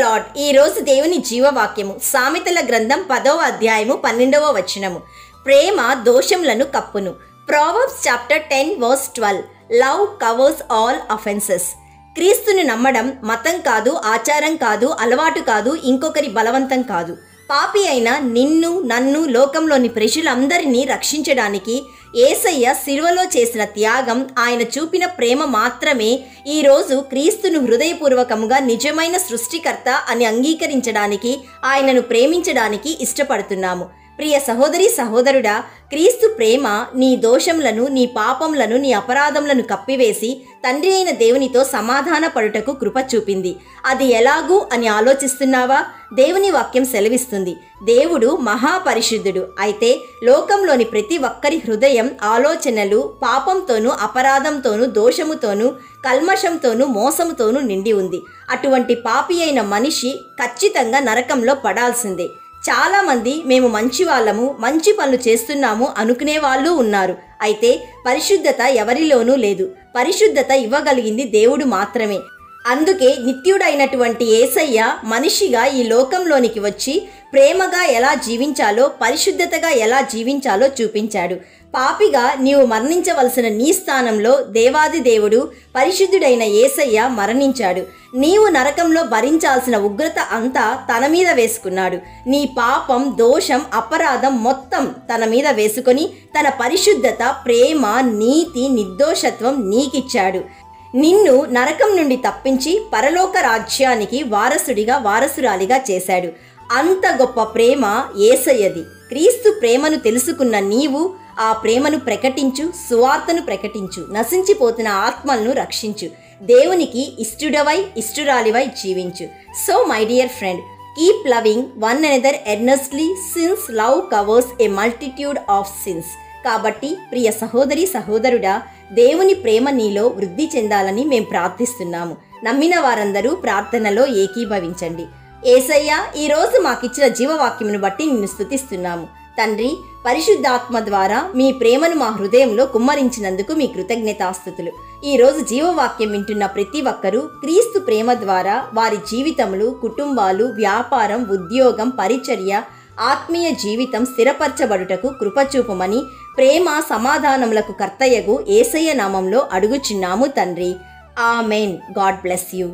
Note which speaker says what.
Speaker 1: Lord. ఈరోజు దేవుని జీవవాక్యము సామెతల గ్రంథం 10వ అధ్యాయము 12వ వచనము. ప్రేమ దోషములను కప్పును. Proverbs chapter 10 verse 12. Love covers all offences. క్రీస్తుని నమ్మడం మతం కాదు, ఆచారం కాదు, అలవాటు కాదు, ఇంకొకరి బలవంతం కాదు. పాపి అయిన నిన్ను, నన్ను, లోకంలోని ప్రజలందరినీ రక్షించడానికి యేసయ్య శిలువలో చేసిన త్యాగం, ఆయన చూపిన ప్రేమ మాత్రమే ఈరోజు క్రీస్తును హృదయపూర్వకముగా నిజమైన సృష్టికర్త అని అంగీకరించడానికి, ఆయనను ప్రేమించడానికి ఇష్టపడుతున్నాము. ప్రియ సహోదరి సహోదరుడా, క్రీస్తు ప్రేమ నీ దోషములను, నీ పాపములను, నీ అపరాధములను కప్పివేసి తండ్రి అయిన దేవునితో సమాధాన పడుటకు కృప చూపింది. అది ఎలాగూ అని ఆలోచిస్తున్నావా? దేవుని వాక్యం సెలవిస్తుంది, దేవుడు మహాపరిశుద్ధుడు. అయితే లోకంలోని ప్రతి ఒక్కరి హృదయం, ఆలోచనలు పాపంతోనూ, అపరాధంతోనూ, దోషముతోనూ, కల్మషంతోనూ, మోసముతోనూ నిండి ఉంది. అటువంటి పాపి అయిన మనిషి ఖచ్చితంగా నరకంలో పడాల్సిందే. చాలామంది మేము మంచి వాళ్ళము, మంచి పనులు చేస్తున్నాము అనుకునే వాళ్ళు ఉన్నారు. అయితే పరిశుద్ధత ఎవరిలోనూ లేదు. పరిశుద్ధత ఇవ్వగలిగింది దేవుడు మాత్రమే. అందుకే నిత్యుడైనటువంటి యేసయ్య మనిషిగా ఈ లోకంలోనికి వచ్చి ప్రేమగా ఎలా జీవించాలో, పరిశుద్ధతగా ఎలా జీవించాలో చూపించాడు. పాపిగా నీవు మరణించవలసిన నీ స్థానంలో దేవాది దేవుడు పరిశుద్ధుడైన యేసయ్య మరణించాడు. నీవు నరకంలో భరించాల్సిన ఉగ్రత అంతా తన మీద వేసుకున్నాడు. నీ పాపం, దోషం, అపరాధం మొత్తం తన మీద వేసుకొని తన పరిశుద్ధత, ప్రేమ, నీతి, నిర్దోషత్వం నీకిచ్చాడు. నిన్ను నరకం నుండి తప్పించి పరలోక రాజ్యానికి వారసుడిగా, వారసురాలిగా చేశాడు. అంత గొప్ప ప్రేమ యేసయ్యది. క్రీస్తు ప్రేమను తెలుసుకున్న నీవు ఆ ప్రేమను ప్రకటించు, సువార్తను ప్రకటించు, నశించిపోతున్న ఆత్మలను రక్షించు, దేవునికి ఇష్టుడవై, ఇష్టురాలివై జీవించు. So my dear friend, keep loving one another earnestly since love covers A multitude of since. కాబట్టి ప్రియ సహోదరి సహోదరుడా, దేవుని ప్రేమ నీలో వృద్ధి చెందాలని మేము ప్రార్థిస్తున్నాము. నమ్మిన వారందరూ ప్రార్థనలో ఏకీభవించండి. యేసయ్య, ఈరోజు మాకిచ్చిన జీవవాక్యమును బట్టి నిన్ను స్తుతిస్తున్నాము. తండ్రి, పరిశుద్ధాత్మ ద్వారా మీ ప్రేమను మా హృదయంలో కుమ్మరించినందుకు మీ కృతజ్ఞతాస్తుతులు. ఈరోజు జీవవాక్యం వింటున్న ప్రతి ఒక్కరూ క్రీస్తు ప్రేమ ద్వారా వారి జీవితములు, కుటుంబాలు, వ్యాపారం, ఉద్యోగం, పరిచర్య, ఆత్మీయ జీవితం స్థిరపరచబడుటకు కృపచూపమని ప్రేమ సమాధానములకు కర్తయ్యగు యేసయ్య నామంలో అడుగుచున్నాము తండ్రి. ఆమెన్. God bless you.